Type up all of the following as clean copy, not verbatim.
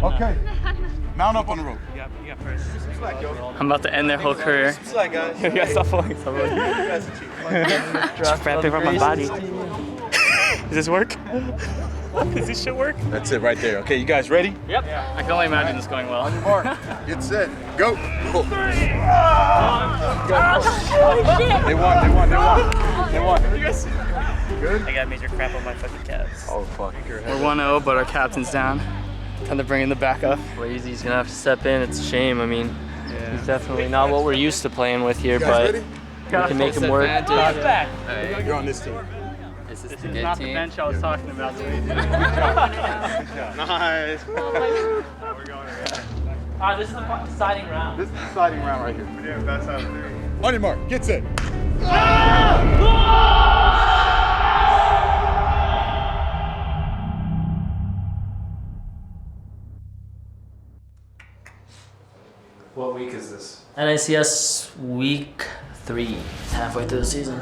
no. Okay. Mount up on the rope. You got first. I'm about to end their whole career. Slack, guys. You guys stop falling. Stop falling. Just wrap it around my body. Does this work? Does this shit work? That's it right there. Okay, you guys ready? Yep. I can only imagine this going well. On your mark. Get set. Go. Go. They won. You guys. Good? I got major crap on my fucking calves. Oh, fuck. We're 1-0, but our captain's down. Time to bring in the backup. Lazy's gonna have to step in. It's a shame. I mean, Yeah. he's definitely not what we're used to playing with here, You guys but ready? we can make him work. You're on this team. This is not the bench I was talking about. Nice. This is the deciding round. This is the deciding round right here. We're doing best out of 3. On your mark. Get set. What week is this? NICS week 3. It's halfway through the season.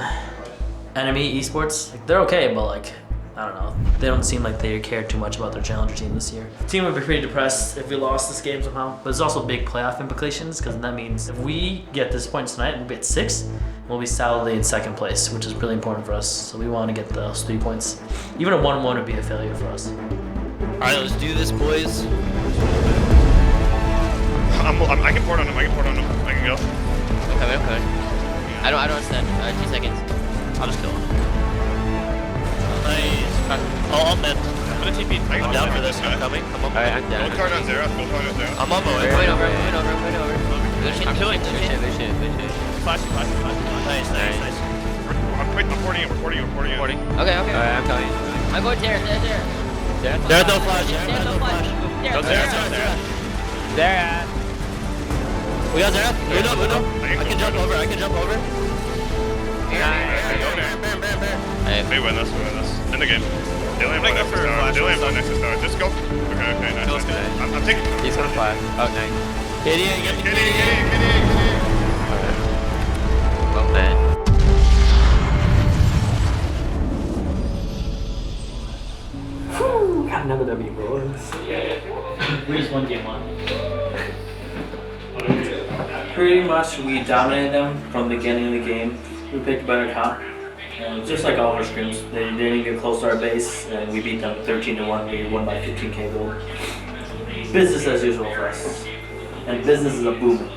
Enemy esports, like, they're okay, but like, I don't know. They don't seem like they care too much about their challenger team this year. The team would be pretty depressed if we lost this game somehow. But there's also big playoff implications, because that means if we get this point tonight and we get 6, we'll be solidly in second place, which is really important for us. So we want to get those 3 points. Even a 1-1 would be a failure for us. Alright, let's do this, boys. I can port on him. I can go. Okay. I don't understand. 2 seconds. I'll just kill him. Nice. Oh, I'm dead. I'm gonna TP. I'm down for this. I'm coming. I'm on my way. Gold card on 0. Gold card on 0. I'm on my way. Point over. I'm killing. Flash. Nice. I'm porting it. We're porting it. Okay. Alright, I'm coming. I'm going there. There's no flash. There. We got Zara. Uno. I can jump over. They win this. End the game. Dylan won Nexus Tower. Just go. Okay, nice. I'm taking. He's gonna fly. Oh, nice. Get in. Well, man. Got another W, boys. We just won game 1. Pretty much, we dominated them from the beginning of the game. We picked a better comp. Just like all of our scrims, they didn't even get close to our base, and we beat them 13-1. We won by 15k gold. Business as usual for us, and business is a booming.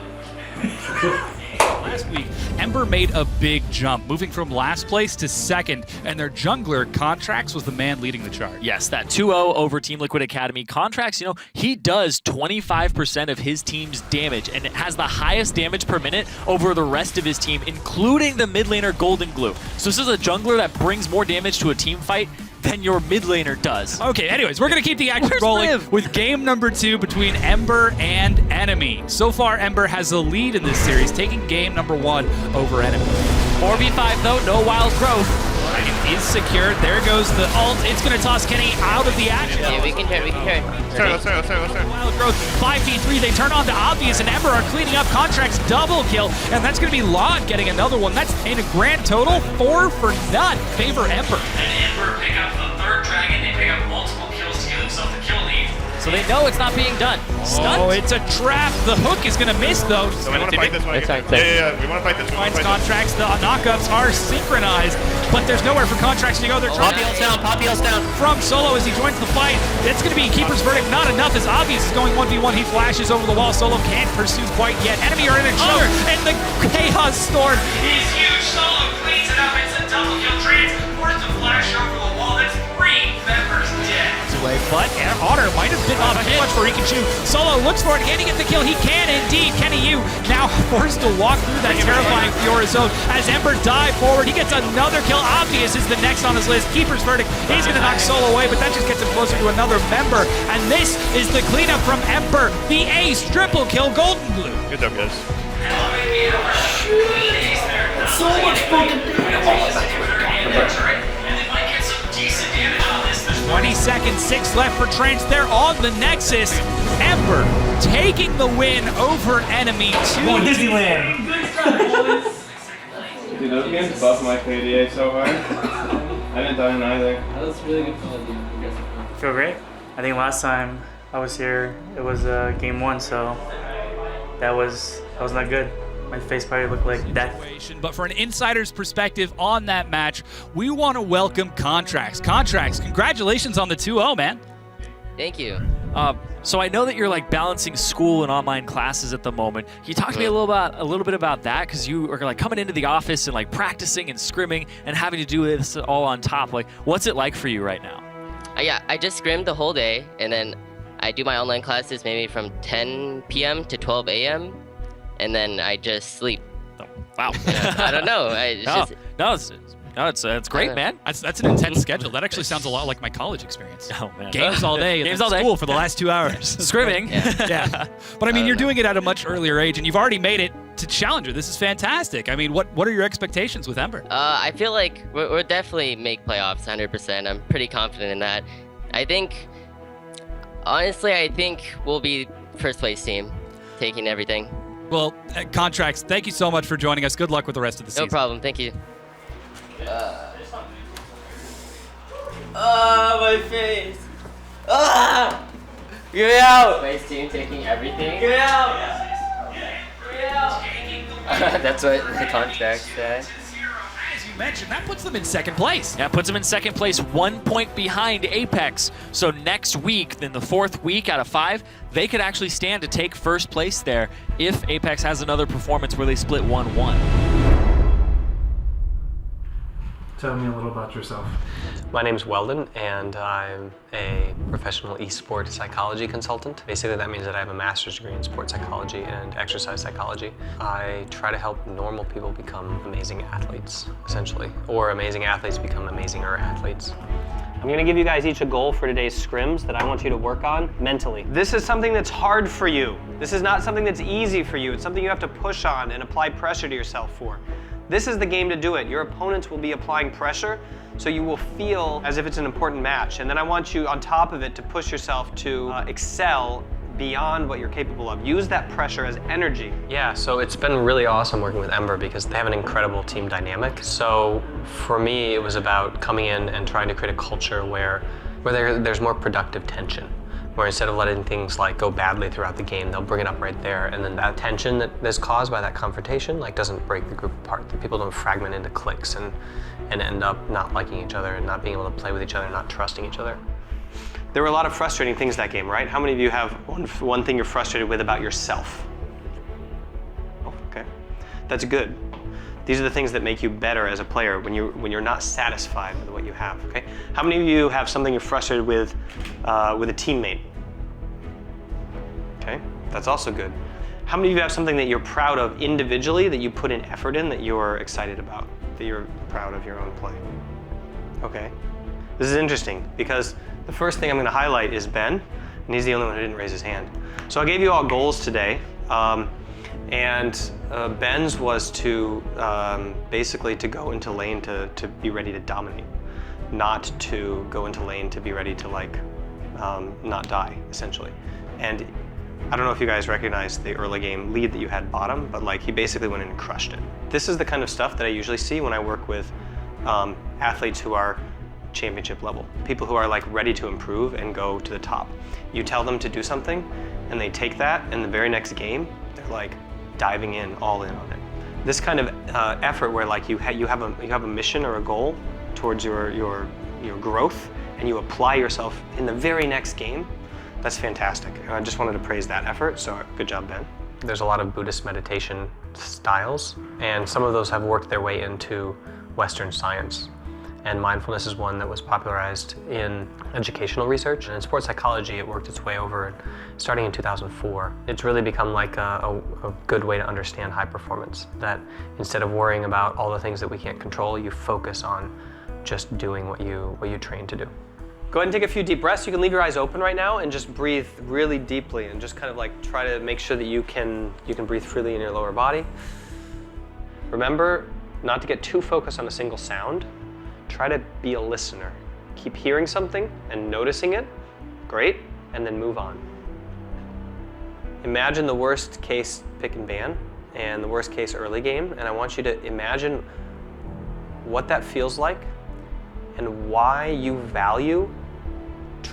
Last week, Ember made a big jump, moving from last place to second, and their jungler, Contracts, was the man leading the charge. Yes, that 2-0 over Team Liquid Academy. Contracts, he does 25% of his team's damage, and it has the highest damage per minute over the rest of his team, including the mid laner Golden Glue. So this is a jungler that brings more damage to a team fight than your mid laner does. Okay, anyways, we're going to keep the action rolling with game number 2 between Ember and Enemy. So far, Ember has the lead in this series, taking game number 1 over Enemy. 4v5 though, no wild growth. Is secured. There goes the ult. It's going to toss Kenny out of the action. Yeah, we can turn. Let's turn. Wild growth, 5v3. They turn on to Obvious, and Ember are cleaning up. Contracts double kill, and that's going to be Lod getting another one. That's in a grand total 4 for none. Favor Ember. And Ember pick up the 3rd dragon. They pick up multiple kills to give themselves the kill lead. So they know it's not being done. Stunned. Oh, it's a trap. The hook is going to miss, though. So we want to fight this one. Yeah. We want to fight this one. Finds Contracts. The knockups are synchronized, but there's nowhere for Contracts to go. They're trying Poppy else down. from Solo as he joins the fight. It's going to be Keeper's Verdict. Not enough as Obvious is going 1v1. He flashes over the wall. Solo can't pursue quite yet. Enemy are in a choke, and the Chaos Storm He's huge. Solo cleans it up. It's a double kill. Transports the flash over the wall. That's 3 members dead. away, but Otter might have bitten off too much for Rikachu. Solo looks for it. Can he get the kill? He can indeed. Kenny Yu now forced to walk through that terrifying Fiora zone as Ember dive forward. He gets another kill. Obvious is the next on his list. Keeper's Verdict. He's going to knock Solo away, but that just gets him closer to another member. And this is the cleanup from Ember. The ace triple kill Golden Blue. Good job, guys. So much fucking damage. 20 seconds, 6 left for Trance. They're on the Nexus. Ember taking the win over Enemy 2. Disneyland. Dude, those games buffed my KDA so hard. I didn't die in either. That was really good fun, dude. Feel great. I think last time I was here. It was game 1, so that was not good. My face probably looked like death. But for an insider's perspective on that match, we want to welcome Contracts. Contracts, congratulations on the 2-0, man. Thank you. So I know that you're like balancing school and online classes at the moment. Can you talk to me a little bit about that? Because you are like coming into the office and like practicing and scrimming and having to do this all on top. Like, what's it like for you right now? Yeah, I just scrimmed the whole day, and then I do my online classes maybe from 10 p.m. to 12 a.m. and then I just sleep. Oh, wow. I don't know. It's great, man. That's an intense schedule. That actually sounds a lot like my college experience. Oh, man. Games all day. Games all day. School for the last 2 hours. Scrimming. Yeah. But I mean, you're doing it at a much earlier age, and you've already made it to Challenger. This is fantastic. I mean, what are your expectations with Ember? I feel like we'll definitely make playoffs 100%. I'm pretty confident in that. Honestly, I think we'll be first place team, taking everything. Well, Contracts, thank you so much for joining us. Good luck with the rest of the season. No problem. Thank you. My face. Get out. Place team taking everything. Get out. Get out. That's what the contract said. As you mentioned, that puts them in second place. Yeah, puts them in second place, 1 point behind Apex. So next week, in the 4th week out of 5, they could actually stand to take first place there if Apex has another performance where they split 1-1. Tell me a little about yourself. My name's Weldon, and I'm a professional esports psychology consultant. Basically, that means that I have a master's degree in sports psychology and exercise psychology. I try to help normal people become amazing athletes, essentially, or amazing athletes become amazinger athletes. I'm gonna give you guys each a goal for today's scrims that I want you to work on mentally. This is something that's hard for you. This is not something that's easy for you. It's something you have to push on and apply pressure to yourself for. This is the game to do it. Your opponents will be applying pressure, so you will feel as if it's an important match. And then I want you, on top of it, to push yourself to excel beyond what you're capable of. Use that pressure as energy. Yeah, so it's been really awesome working with Ember because they have an incredible team dynamic. So for me, it was about coming in and trying to create a culture where there's more productive tension. Where instead of letting things like go badly throughout the game, they'll bring it up right there, and then that tension that is caused by that confrontation like doesn't break the group apart. The people don't fragment into cliques and end up not liking each other and not being able to play with each other and not trusting each other. There were a lot of frustrating things that game, right? How many of you have one thing you're frustrated with about yourself? Oh, okay, that's good. These are the things that make you better as a player when you're not satisfied with what you have, okay? How many of you have something you're frustrated with a teammate? Okay, that's also good. How many of you have something that you're proud of individually, that you put in effort in, that you're excited about, that you're proud of your own play? Okay, this is interesting because the first thing I'm gonna highlight is Ben, and he's the only one who didn't raise his hand. So I gave you all goals today. And Ben's was to basically to go into lane to be ready to dominate, not to go into lane to be ready to like not die, essentially. And I don't know if you guys recognize the early game lead that you had bottom, but like he basically went in and crushed it. This is the kind of stuff that I usually see when I work with athletes who are championship level, people who are like ready to improve and go to the top. You tell them to do something, and they take that, and the very next game, they're like diving in, all in on it. This kind of effort where like you have a mission or a goal towards your growth, and you apply yourself in the very next game, that's fantastic. I just wanted to praise that effort, so good job, Ben. There's a lot of Buddhist meditation styles, and some of those have worked their way into Western science. And mindfulness is one that was popularized in educational research. And in sports psychology, it worked its way over starting in 2004. It's really become like a good way to understand high performance, that instead of worrying about all the things that we can't control, you focus on just doing what you train to do. Go ahead and take a few deep breaths. You can leave your eyes open right now and just breathe really deeply and just kind of like try to make sure that you can breathe freely in your lower body. Remember not to get too focused on a single sound. Try to be a listener. Keep hearing something and noticing it. Great. And then move on. Imagine the worst case pick and ban and the worst case early game. And I want you to imagine what that feels like and why you value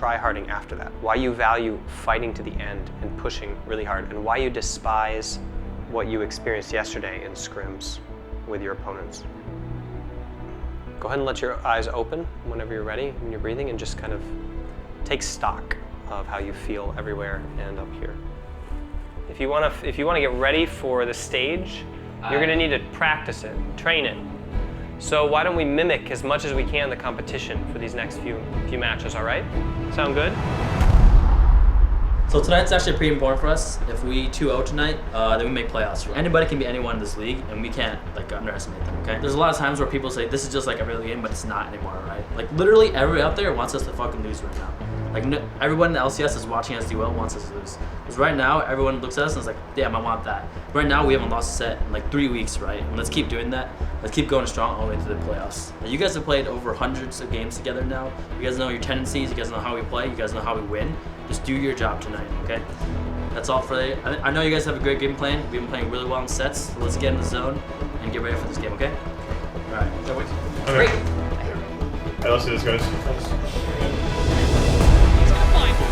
try-harding after that, why you value fighting to the end and pushing really hard, and why you despise what you experienced yesterday in scrims with your opponents. Go ahead and let your eyes open whenever you're ready, when you're breathing, and just kind of take stock of how you feel everywhere and up here. If you want to get ready for the stage, you're going to need to practice it, train it. So why don't we mimic as much as we can the competition for these next few matches, all right? Sound good? So tonight's actually pretty important for us. If we 2-0 tonight, then we make playoffs. Anybody can be anyone in this league, and we can't like underestimate them, okay? There's a lot of times where people say this is just like every other game, but it's not anymore, right? Like literally everybody out there wants us to fucking lose right now. Like everyone in the LCS is watching us do well, wants us to lose. Because right now, everyone looks at us and is like, damn, I want that. Right now, we haven't lost a set in like 3 weeks, right? And let's keep doing that. Let's keep going strong all the way to the playoffs. Now, you guys have played over hundreds of games together now. You guys know your tendencies. You guys know how we play. You guys know how we win. Just do your job tonight, okay? That's all for today. I know you guys have a great game plan. We've been playing really well in sets. So let's get in the zone and get ready for this game, okay? All right. Great. Hey, let's do this, guys.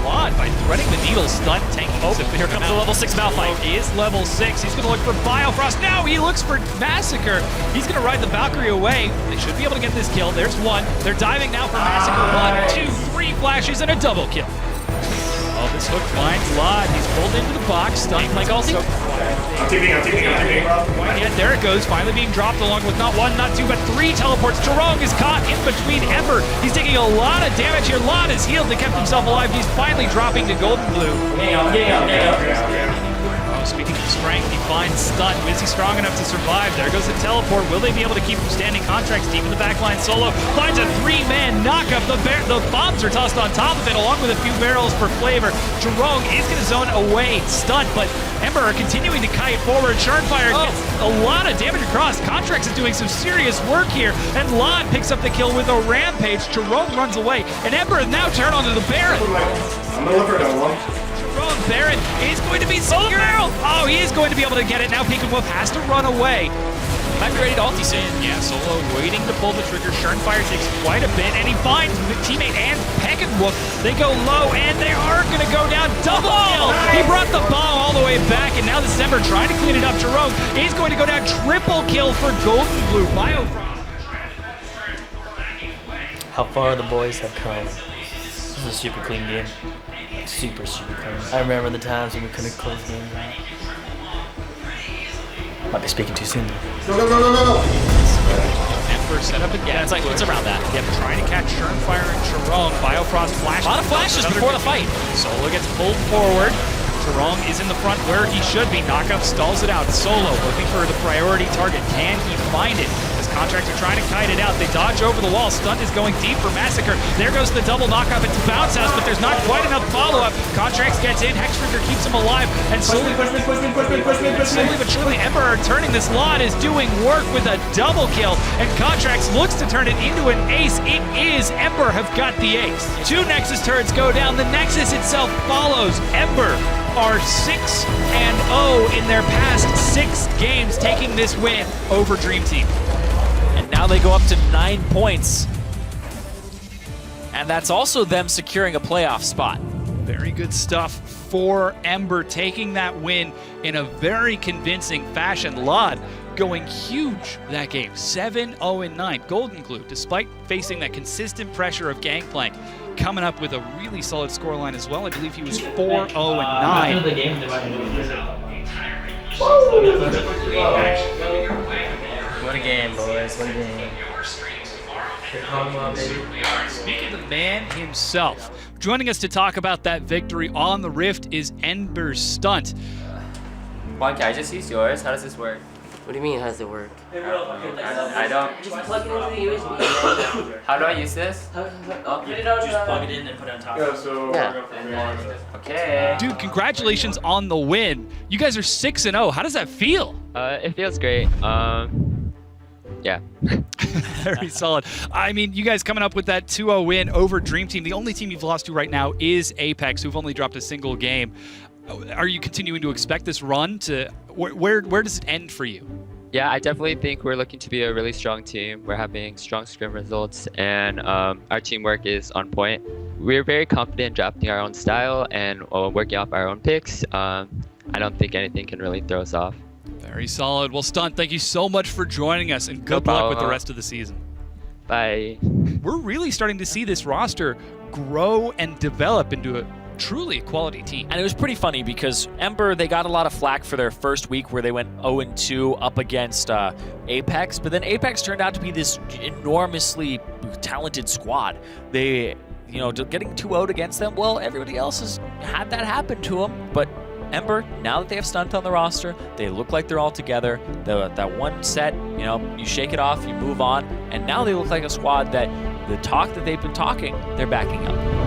Lod by threading the needle, stunt, tanking. Oh, here comes the level 6 Malphite. Is level 6. He's going to look for Biofrost. Now he looks for Massacre. He's going to ride the Valkyrie away. They should be able to get this kill. There's one. They're diving now for Massacre. 1, 2, 3 flashes and a double kill. Oh, this hook finds Lod. He's pulled into the box. Stunned like also. I'm TPing. Yeah, there it goes. Finally being dropped along with not 1, not 2, but 3 teleports. Jerome is caught in between Ember. He's taking a lot of damage here. Lod is healed to kept himself alive. He's finally dropping to Golden Blue. Oh, speaking of strength, he finds Stun. Is he strong enough to survive? There goes the teleport. Will they be able to keep him standing? Contracts deep in the backline. Solo finds a 3-man knockup. The bombs are tossed on top of it, along with a few barrels for flavor. Jerome is going to zone away. Stun, but Ember are continuing to kite forward. Churnfire gets a lot of damage across. Contracts is doing some serious work here, and Lod picks up the kill with a rampage. Jerome runs away, and Ember now turn onto the Baron. I'm gonna look for that one. Jerome Baron is going to be solo. Oh, he is going to be able to get it. Now Peek and Wolf has to run away. Might be ready to ulti soon. Yeah, Solo waiting to pull the trigger. Churnfire takes quite a bit, and he finds the teammate and Peck and Wolf. They go low, and they are going to go down. Double kill! He brought the bomb all the way back, and now this is Ember trying to clean it up. Jerome is going to go down. Triple kill for Golden Blue. Biofrost. How far the boys have come. This is a super clean game. Super clean. I remember the times when we couldn't close games out. Might be speaking too soon. No. Ember set up again. Yeah, it's around that. Yep, trying to catch Churnfire and Jerome. Biofrost flash. A lot of flashes before the fight. Solo gets pulled forward. Jerome is in the front where he should be. Knockup stalls it out. Solo looking for the priority target. Can he find it? As Contracts are trying to kite it out. They dodge over the wall. Stunt is going deep for Massacre. There goes the double knockup into Bounce House, but there's not quite enough follow-up. Contracts gets in. Hextrigger keeps him alive. And slowly but surely Ember are turning this. Lod is doing work with a double kill. And Contracts looks to turn it into an ace. It is. Ember have got the ace. 2 Nexus turrets go down. The Nexus itself follows. Ember are 6-0 in their past 6 games, taking this win over Dream Team. And now they go up to 9 points. And that's also them securing a playoff spot. Very good stuff for Ember, taking that win in a very convincing fashion. Lod going huge that game, 7-0-9. Golden Glue, despite facing that consistent pressure of Gangplank, coming up with a really solid scoreline as well. I believe he was 4-0-9. What a game, boys. What a game. Speaking of the man himself, joining us to talk about that victory on the Rift is Ember's Stunt. Why can't I just use yours? How does this work? What do you mean, how does it work? I don't. Just plug it into the USB. How do I use this? Just plug it in and put it on top. Okay. Dude, congratulations on the win. You guys are 6-0. How does that feel? It feels great. Yeah. Very solid. I mean, you guys coming up with that 2-0 win over Dream Team. The only team you've lost to right now is Apex, who've only dropped a single game. Are you continuing to expect this run to... Where does it end for you? Yeah, I definitely think we're looking to be a really strong team. We're having strong scrim results, and our teamwork is on point. We're very confident drafting our own style and working off our own picks. I don't think anything can really throw us off. Very solid. Well, Stunt, thank you so much for joining us, and good luck with the rest of the season. Bye. We're really starting to see this roster grow and develop into a truly quality team. And it was pretty funny because Ember, they got a lot of flack for their first week where they went 0-2 up against Apex, but then Apex turned out to be this enormously talented squad. They, getting 2-0 against them, well, everybody else has had that happen to them, but Ember, now that they have Stunt on the roster, they look like they're all together. That one set, you shake it off, you move on, and now they look like a squad that the talk that they've been talking, they're backing up.